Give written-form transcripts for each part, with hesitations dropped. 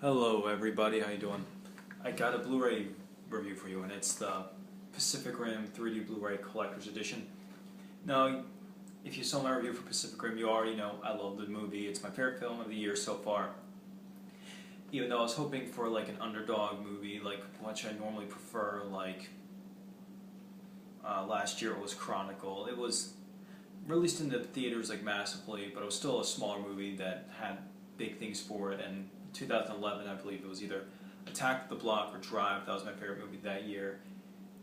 Hello everybody, how you doing? I got a Blu-ray review for you, and it's the Pacific Rim 3D Blu-ray Collector's Edition. Now, if you saw my review for Pacific Rim, you already know I love the movie. It's my favorite film of the year so far. Even though I was hoping for like an underdog movie, like which I normally prefer, like last year it was Chronicle. It was released in the theaters like massively, but it was still a smaller movie that had big things for it. And 2011, I believe it was either Attack the Block or Drive. That was my favorite movie that year.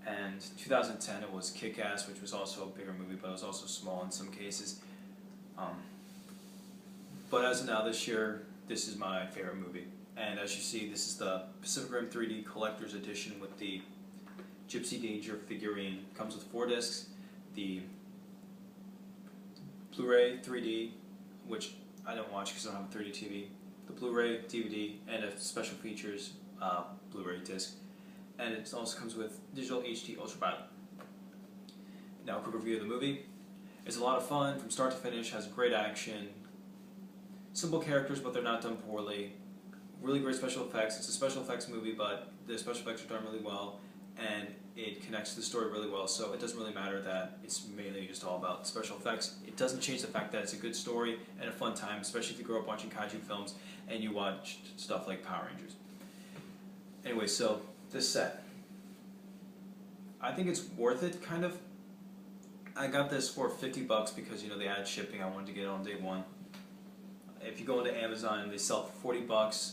And 2010, it was Kick-Ass, which was also a bigger movie, but it was also small in some cases. But as of now, this year, this is my favorite movie. And as you see, this is the Pacific Rim 3D Collector's Edition with the Gypsy Danger figurine. It comes with 4 discs, the Blu-ray 3D, which I don't watch because I don't have a 3D TV, the Blu-ray, DVD, and a special features Blu-ray disc. And it also comes with digital HD ultraviolet. Now, a quick review of the movie. It's a lot of fun from start to finish, has great action, simple characters but they're not done poorly, really great special effects. It's a special effects movie, but the special effects are done really well, and it connects to the story really well, so it doesn't really matter that it's mainly just all about special effects. It doesn't change the fact that it's a good story and a fun time, especially if you grew up watching kaiju films and you watched stuff like Power Rangers. Anyway, so this set, I think it's worth it, kind of. I got this for $50 because, you know, they added shipping. I wanted to get it on day one. If you go into Amazon, they sell it for $40.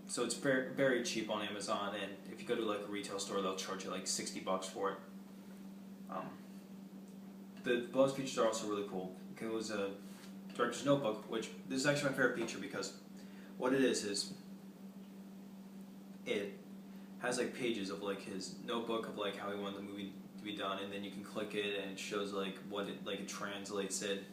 So it's very, very cheap on Amazon, and if you go to like a retail store, they'll charge you like $60 for it. The bonus features are also really cool. It was a director's notebook, which this is actually my favorite feature because what it is it has like pages of like his notebook of like how he wanted the movie to be done, and then you can click it and it shows like what it it translates it.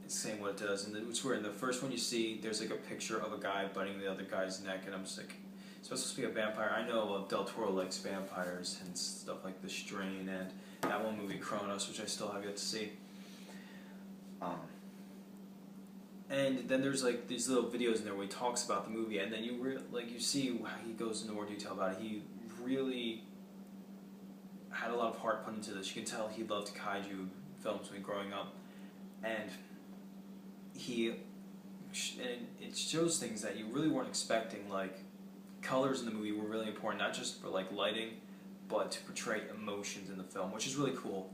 It's saying what it does, and it's weird. In the first one you see, there's like a picture of a guy biting the other guy's neck, and I'm just like, it's supposed to be a vampire. I know Del Toro likes vampires and stuff like The Strain, and that one movie, Kronos, which I still have yet to see. And then there's like these little videos in there where he talks about the movie, and then you see how he goes into more detail about it. He really had a lot of heart put into this. You can tell he loved kaiju films when growing up, and it shows things that you really weren't expecting. Like colors in the movie were really important, not just for like lighting, but to portray emotions in the film, which is really cool.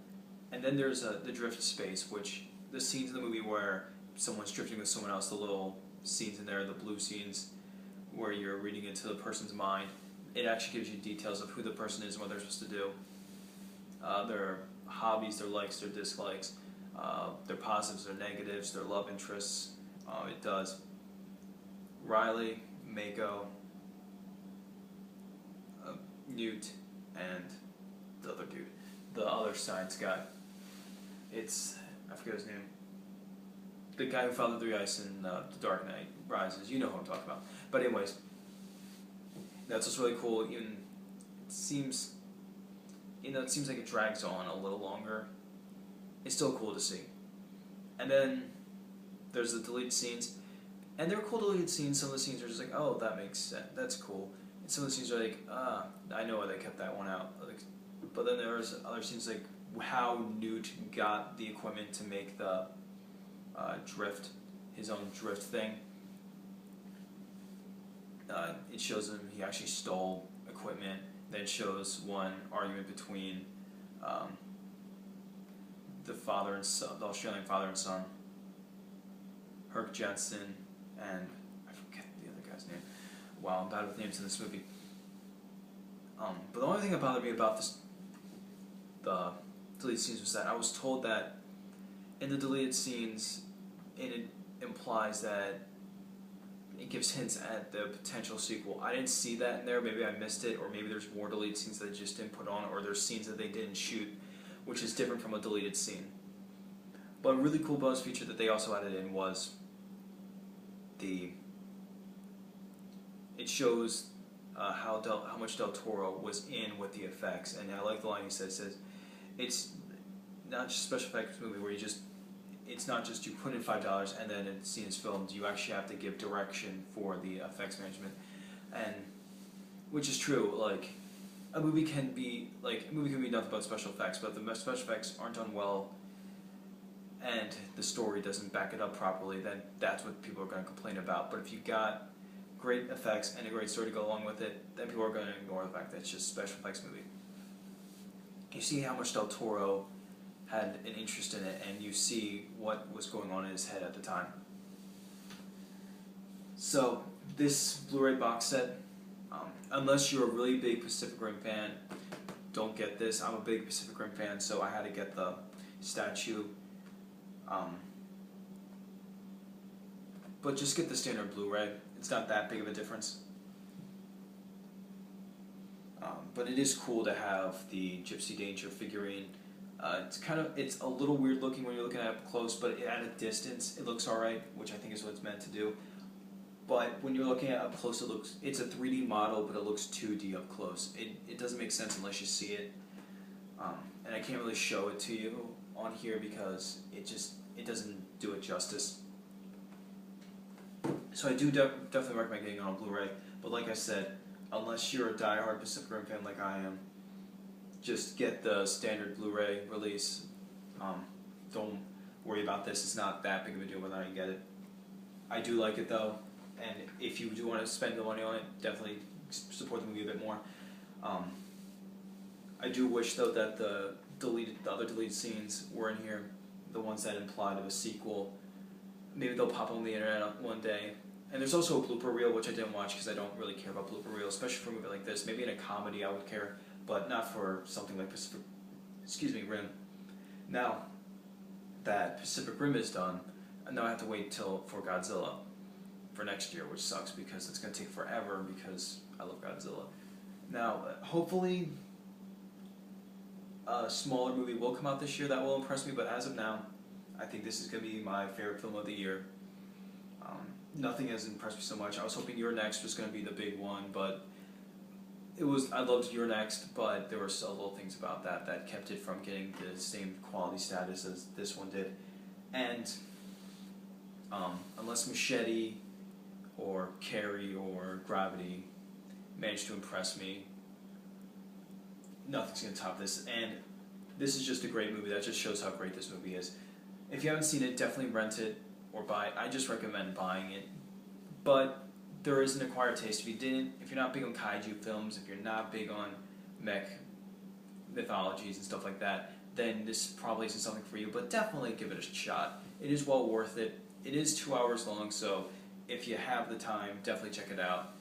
And then there's the drift space, which the scenes in the movie where someone's drifting with someone else, the little scenes in there, the blue scenes where you're reading into the person's mind, it actually gives you details of who the person is and what they're supposed to do. Their hobbies, their likes, their dislikes, their positives, their negatives, their love interests. It does. Riley, Mako, Newt, and the other dude, the other science guy. I forget his name. The guy who found the 3 Ice in The Dark Knight Rises. You know who I'm talking about. But anyways, that's what's really cool. Even it seems like it drags on a little longer. It's still cool to see. And then there's the deleted scenes, and they're cool deleted scenes. Some of the scenes are just like, oh, that makes sense, that's cool. And some of the scenes are like, I know why they kept that one out. But then there's other scenes like how Newt got the equipment to make the drift, his own drift thing. It shows him he actually stole equipment. Then it shows one argument between the father and son, the Australian father and son, Herc Jensen, and I forget the other guy's name. Wow, I'm bad with names in this movie. But the only thing that bothered me about the deleted scenes was that I was told that in the deleted scenes, it implies that it gives hints at the potential sequel. I didn't see that in there. Maybe I missed it, or maybe there's more deleted scenes that they just didn't put on, or there's scenes that they didn't shoot, which is different from a deleted scene. But a really cool bonus feature that they also added in was it shows how much Del Toro was in with the effects, and I like the line he says it's not just a special effects movie where it's not just you put in $5 and then the scene is filmed. You actually have to give direction for the effects management, and which is true. Like a movie can be nothing but special effects, but the special effects aren't done well, and the story doesn't back it up properly. Then that's what people are going to complain about. But if you got great effects and a great story to go along with it, then people are going to ignore the fact that it's just a special effects movie. You see how much Del Toro had an interest in it, and you see what was going on in his head at the time. So this Blu-ray box set, unless you're a really big Pacific Rim fan, don't get this. I'm a big Pacific Rim fan, so I had to get the statue. But just get the standard Blu-ray. It's not that big of a difference. But it is cool to have the Gypsy Danger figurine. It's a little weird looking when you're looking at it up close, but at a distance it looks alright, which I think is what it's meant to do. But when you're looking at it up close, it's a 3D model, but it looks 2D up close. It doesn't make sense unless you see it. And I can't really show it to you on here because it doesn't do it justice. So I do definitely recommend getting it on Blu-ray, but like I said, unless you're a die-hard Pacific Rim fan like I am, just get the standard Blu-ray release. Don't worry about this. It's not that big of a deal whether you get it. I do like it though, and if you do want to spend the money on it, definitely support the movie a bit more. I do wish though that the other deleted scenes were in here, the ones that implied of a sequel. Maybe they'll pop on the internet one day. And there's also a blooper reel, which I didn't watch because I don't really care about blooper reels, especially for a movie like this. Maybe in a comedy I would care, but not for something like Rim. Now that Pacific Rim is done, and now I have to wait for Godzilla for next year, which sucks because it's going to take forever because I love Godzilla. Now, hopefully a smaller movie will come out this year that will impress me, but as of now, I think this is going to be my favorite film of the year. Nothing has impressed me so much. I was hoping You're Next was going to be the big one, but I loved You're Next, but there were still little things about that kept it from getting the same quality status as this one did. And unless Machete or Carrie or Gravity managed to impress me, nothing's going to top this. And this is just a great movie. That just shows how great this movie is. If you haven't seen it, definitely rent it or buy it. I just recommend buying it. But there is an acquired taste. If you're not big on kaiju films, if you're not big on mech mythologies and stuff like that, then this probably isn't something for you. But definitely give it a shot. It is well worth it. It is 2 hours long, so if you have the time, definitely check it out.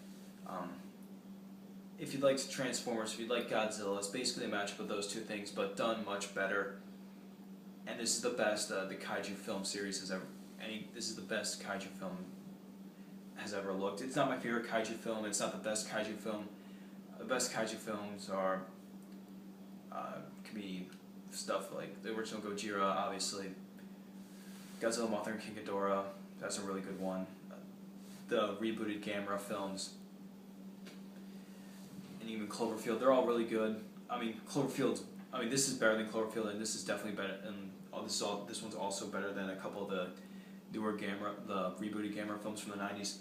If you'd like Transformers, if you'd like Godzilla, it's basically a matchup of those two things, but done much better. And this is the best the kaiju film series has ever. This is the best kaiju film has ever looked. It's not my favorite kaiju film. It's not the best kaiju film. The best kaiju films are can be stuff like the original Gojira, obviously. Godzilla, Mothra, and King Ghidorah. That's a really good one. The rebooted Gamera films, and even Cloverfield. They're all really good. This is better than Cloverfield, and this is definitely better. And this one's also better than a couple of the newer the rebooted Gamera films from the 90s.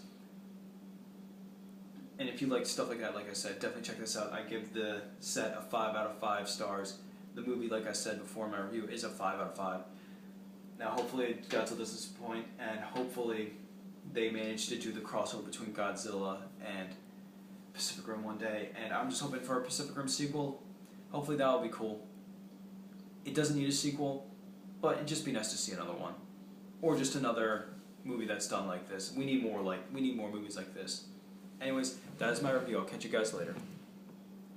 And if you like stuff like that, like I said, definitely check this out. I give the set a 5 out of 5 stars. The movie, like I said before in my review, is a 5 out of 5. Now, hopefully Godzilla doesn't disappoint, and hopefully they manage to do the crossover between Godzilla and Pacific Rim one day. And I'm just hoping for a Pacific Rim sequel. Hopefully that will be cool. It doesn't need a sequel, but it'd just be nice to see another one. Or just another movie that's done like this. We need more movies like this. Anyways, that is my review. I'll catch you guys later.